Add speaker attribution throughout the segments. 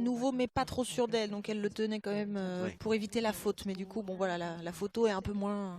Speaker 1: nouveau, mais pas trop sûr d'elle. Donc elle le tenait quand même
Speaker 2: Ouais.
Speaker 1: pour éviter la faute. Mais du coup, bon voilà, la photo est un peu moins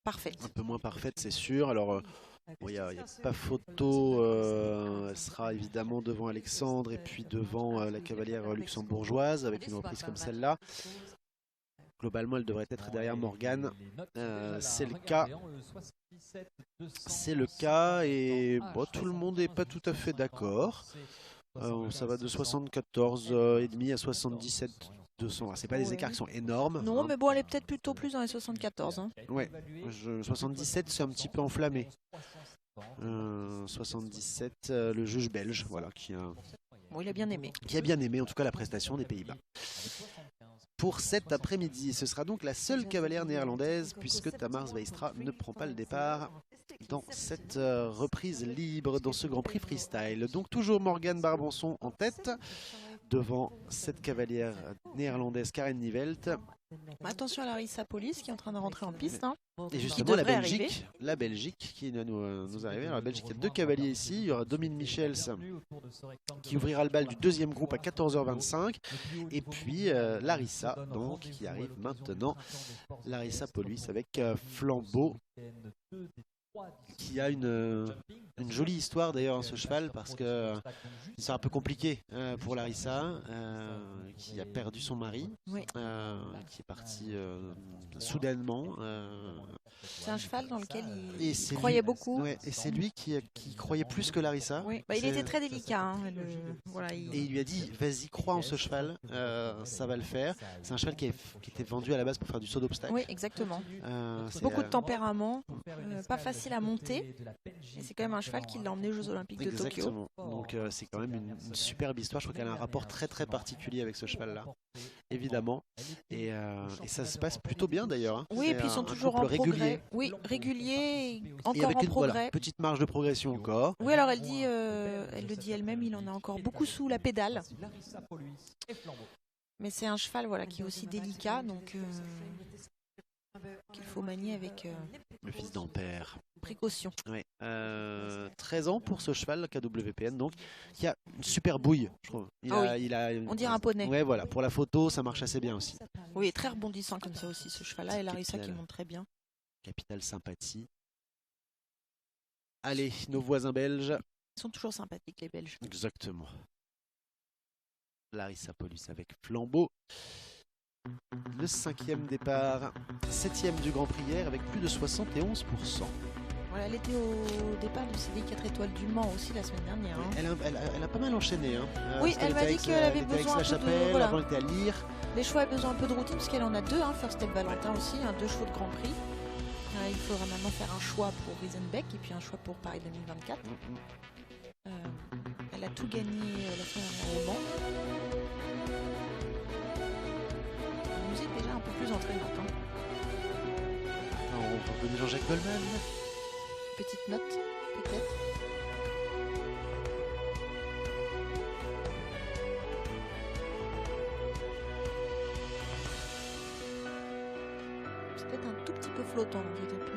Speaker 1: parfaite.
Speaker 2: Un peu moins parfaite, c'est sûr. Alors, bon, il n'y a pas photo. Elle sera évidemment devant Alexandre et puis devant la cavalière luxembourgeoise avec une reprise comme celle-là. Globalement, elle devrait être derrière Morgane. C'est le cas. C'est le cas et bon, tout le monde n'est pas tout à fait d'accord. Ça va de 74 et demi à 77 200. C'est pas des écarts qui sont énormes.
Speaker 1: Non,
Speaker 2: Hein.
Speaker 1: mais bon, elle est peut-être plutôt plus dans les 74. Hein.
Speaker 2: Ouais, 77 c'est un petit peu enflammé. 77, le juge belge, voilà,
Speaker 1: Bon, il a bien aimé.
Speaker 2: qui a bien aimé en tout cas la prestation des Pays-Bas. Pour cet après-midi, ce sera donc la seule cavalière néerlandaise puisque Tamar Zwijstra ne prend pas le départ dans cette reprise libre dans ce Grand Prix freestyle. Donc toujours Morgane Barbançon en tête devant cette cavalière néerlandaise Karen Nivelt.
Speaker 1: Attention à Larissa Police qui est en train de rentrer en piste. Hein.
Speaker 2: Et
Speaker 1: Qui
Speaker 2: justement
Speaker 1: devrait arriver.
Speaker 2: la Belgique qui va nous arriver. Alors, la Belgique, il y a deux cavaliers ici. Il y aura Dominique Michels qui ouvrira le bal du deuxième groupe à 14h25. Et puis Larissa, donc, qui arrive maintenant. Larissa Police avec Flambeau, qui a une jolie histoire d'ailleurs ce cheval parce que c'est un peu compliqué pour Larissa qui a perdu son mari,
Speaker 1: Oui.
Speaker 2: qui est parti soudainement.
Speaker 1: C'est un cheval dans lequel
Speaker 2: Et
Speaker 1: il
Speaker 2: c'est
Speaker 1: croyait
Speaker 2: lui-
Speaker 1: beaucoup.
Speaker 2: Ouais, et c'est lui qui croyait plus que Larissa.
Speaker 1: Oui. Bah, il était très délicat. Hein. Voilà,
Speaker 2: Et il lui a dit vas-y, crois en ce cheval, ça va le faire. C'est un cheval qui était vendu à la base pour faire du saut d'obstacle.
Speaker 1: Oui, exactement.
Speaker 2: C'est,
Speaker 1: Beaucoup de tempérament, pas facile à monter. Et c'est quand même un cheval qui l'a emmené aux Jeux Olympiques de Tokyo.
Speaker 2: Exactement. Donc c'est quand même une superbe histoire. Je crois qu'elle a un rapport très très particulier avec ce cheval-là, évidemment. Et ça se passe plutôt bien d'ailleurs. Hein.
Speaker 1: Oui,
Speaker 2: C'est
Speaker 1: et puis ils sont
Speaker 2: un
Speaker 1: toujours
Speaker 2: couple
Speaker 1: en
Speaker 2: régulier.
Speaker 1: progrès. Oui, régulier,
Speaker 2: Et
Speaker 1: encore
Speaker 2: avec
Speaker 1: en
Speaker 2: une
Speaker 1: progrès.
Speaker 2: petite marge de progression encore.
Speaker 1: Oui, alors elle dit, elle le dit elle-même, il en a encore beaucoup sous la pédale. Mais c'est un cheval, voilà, qui est aussi délicat, donc qu'il faut manier avec
Speaker 2: Le fils d'Ampère.
Speaker 1: précaution.
Speaker 2: Ouais. 13 ans pour ce cheval KWPN, donc qui a une super bouille, je trouve.
Speaker 1: On dirait un poney.
Speaker 2: Ouais, voilà. Pour la photo, ça marche assez bien aussi.
Speaker 1: Oui, très rebondissant comme ça aussi, ce cheval-là, et Larissa qui monte très bien.
Speaker 2: Capitale sympathie. Allez, nos voisins belges.
Speaker 1: Ils sont toujours sympathiques, les Belges.
Speaker 2: Exactement. Larissa Paulus avec Flambeau. Le 5e départ, 7e du Grand Prix hier avec plus de 71%.
Speaker 1: Voilà, elle était au départ du CDI 4 étoiles du Mans aussi la semaine dernière. Hein.
Speaker 2: Elle a pas mal enchaîné. Hein.
Speaker 1: Oui,
Speaker 2: Parce
Speaker 1: elle m'a dit qu'elle avait besoin
Speaker 2: avec
Speaker 1: un peu de...
Speaker 2: Aix-la-Chapelle,
Speaker 1: Voilà.
Speaker 2: avant elle était à Lire.
Speaker 1: Les chevaux avaient besoin un peu de routine, parce qu'elle en a deux, hein, First Step Valentin aussi, hein, 2 chevaux de Grand Prix. Il faudra maintenant faire un choix pour Riesenbeck et puis un choix pour Paris 2024. Elle a tout gagné la semaine dernière au Mans. La musique déjà un peu plus entraînante. Hein.
Speaker 2: On va reconnaître Jean-Jacques Goldman.
Speaker 1: Petite note, peut-être. C'est peut-être un tout petit peu flottant dans le tapis.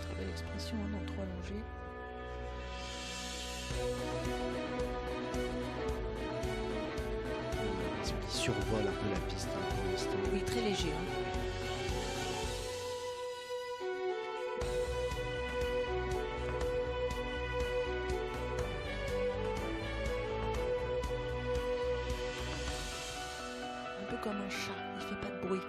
Speaker 1: Très belle expression hein, dans le 3 allongé.
Speaker 2: Qui survole un peu la piste hein, pour l'instant.
Speaker 1: Oui, très léger. Hein. Un peu comme un chat, il fait pas de bruit.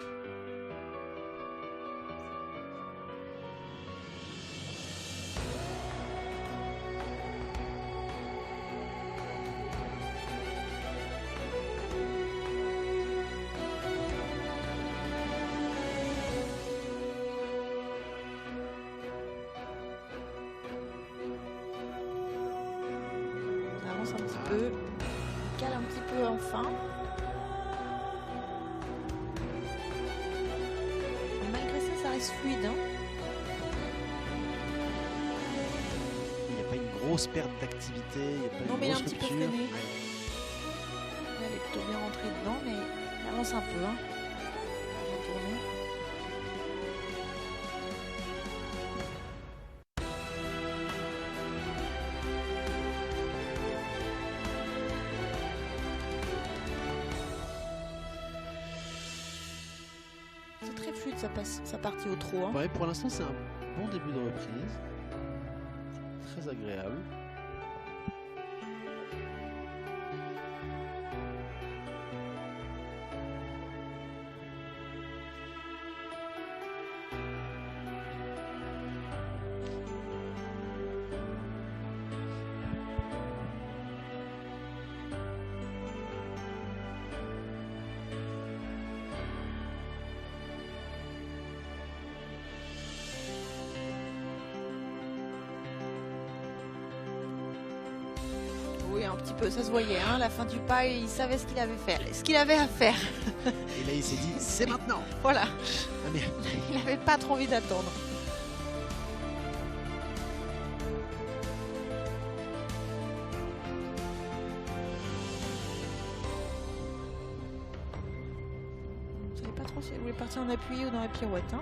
Speaker 1: Ça avance un petit peu, il cale un petit peu enfin. Et malgré ça, ça reste fluide. Hein.
Speaker 2: Il n'y a pas une grosse perte d'activité, il n'y a pas
Speaker 1: Non,
Speaker 2: une
Speaker 1: mais il est un
Speaker 2: grosse
Speaker 1: petit peu
Speaker 2: rupture.
Speaker 1: freiné. rentrer dedans, mais il avance un peu. Hein. La tournée. C'est très fluide sa partie au trot. Hein.
Speaker 2: Ouais, pour l'instant, c'est un bon début de reprise. Très agréable.
Speaker 1: Oui, un petit peu, ça se voyait, hein, la fin du pas, il savait ce qu'il avait à faire.
Speaker 2: Et là, il s'est dit, c'est maintenant.
Speaker 1: Voilà.
Speaker 2: Ah, mais...
Speaker 1: Il n'avait pas trop envie d'attendre. Je ne savais pas trop si elle voulait partir en appui ou dans la pirouette. Hein.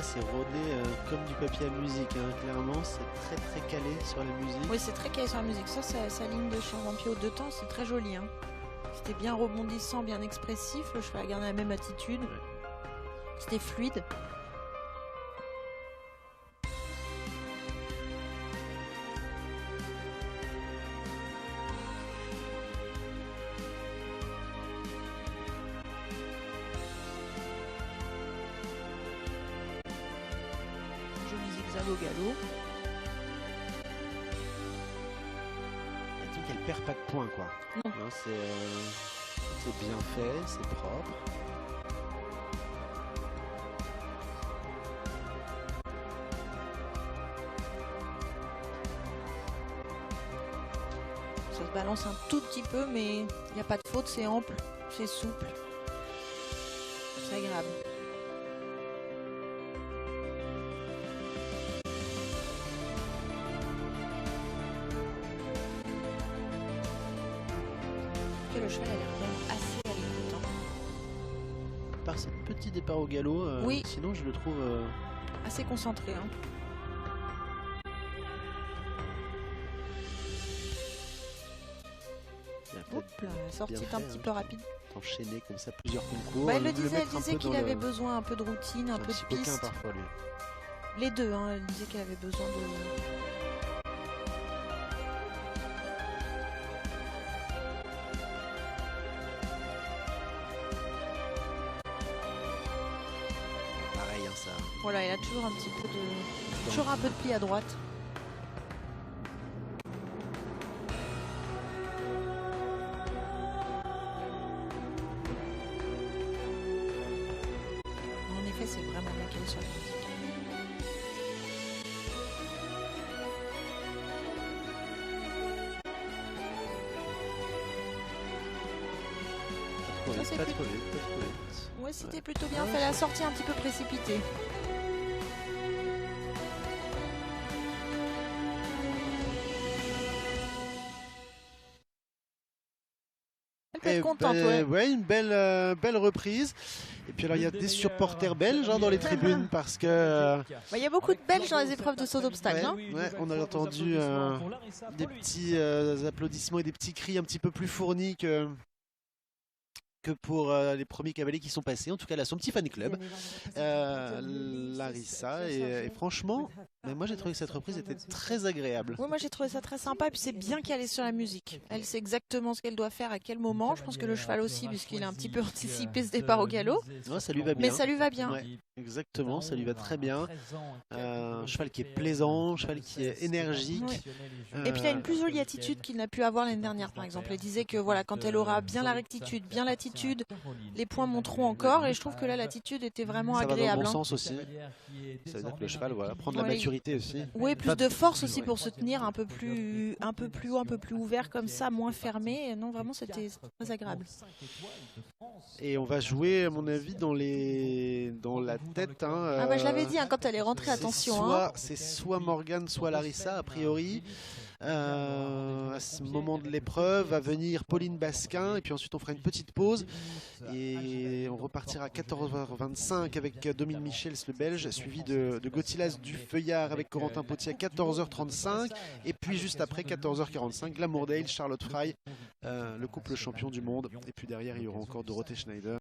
Speaker 2: C'est rodé comme du papier à musique, hein. Clairement c'est très calé sur la musique.
Speaker 1: Oui, c'est très calé sur la musique, ça sa ligne de chant en pied aux deux temps, c'est très joli. Hein. C'était bien rebondissant, bien expressif, le cheval a gardé la même attitude, c'était fluide. Au galop.
Speaker 2: Et donc elle perd pas de points quoi.
Speaker 1: Non.
Speaker 2: Hein, c'est bien fait, c'est propre.
Speaker 1: Ça se balance un tout petit peu, mais il n'y a pas de faute, c'est ample, c'est souple, c'est agréable. Le cheval a l'air quand même assez à l'écoute. Hein.
Speaker 2: Par ce petit départ au galop,
Speaker 1: oui.
Speaker 2: Sinon je le trouve
Speaker 1: assez concentré. Hein. Hop là, la sortie est un petit peu rapide.
Speaker 2: Enchaîné comme ça plusieurs concours.
Speaker 1: Bah, elle disait qu'il avait besoin un peu de routine, un peu de piste.
Speaker 2: Parfois, lui.
Speaker 1: Les deux, hein, elle disait qu'elle avait besoin de... Voilà, il a toujours un petit peu de... Toujours un peu de pli à droite. En effet, c'est vraiment bien calé sur la musique.
Speaker 2: Pas trop vite.
Speaker 1: Ouais, c'était plutôt bien fait. La sortie un petit peu précipitée. Contente,
Speaker 2: ouais, une belle reprise. Et puis alors il y a des supporters belges dans les tribunes parce que
Speaker 1: il y a beaucoup de Belges dans les épreuves de saut d'obstacle.
Speaker 2: Ouais, on a entendu des petits applaudissements et des petits cris un petit peu plus fournis que pour les premiers cavaliers qui sont passés. En tout cas, elle a son petit fan club, Larissa. Et franchement, moi j'ai trouvé que cette reprise était très agréable.
Speaker 1: Oui, moi j'ai trouvé ça très sympa. Et puis c'est bien calé sur la musique. Elle sait exactement ce qu'elle doit faire à quel moment. Je pense que le cheval aussi, puisqu'il a un petit peu anticipé ce départ au galop.
Speaker 2: Ouais, ça lui va bien.
Speaker 1: Mais ça lui va bien.
Speaker 2: Ouais, exactement, ça lui va très bien. Un cheval qui est plaisant, un cheval qui est énergique.
Speaker 1: Ouais. Et puis il a une plus jolie attitude qu'il n'a pu avoir l'année dernière, par exemple. Elle disait que voilà, quand elle aura bien la rectitude, bien l'attitude, les points monteront encore. Et je trouve que là, l'attitude était vraiment agréable.
Speaker 2: Ça va dans le bon sens aussi. Ça veut dire que le cheval prend de la maturité sécurité aussi.
Speaker 1: Oui, plus de force aussi pour se tenir un peu plus haut, un peu plus ouvert comme ça, moins fermé. Non, vraiment, c'était très agréable.
Speaker 2: Et on va jouer, à mon avis, dans la tête. Hein,
Speaker 1: Ah bah, je l'avais dit hein, quand elle est rentrée, attention.
Speaker 2: C'est soit Morgane, soit Larissa, a priori. À ce moment de l'épreuve va venir Pauline Basquin et puis ensuite on fera une petite pause et on repartira à 14h25 avec Dominique Michels le belge, suivi de Gauthilas Dufeuillard avec Corentin Potier à 14h35 et puis juste après 14h45 Glamour Dale, Charlotte Fry, le couple champion du monde, et puis derrière il y aura encore Dorothée Schneider.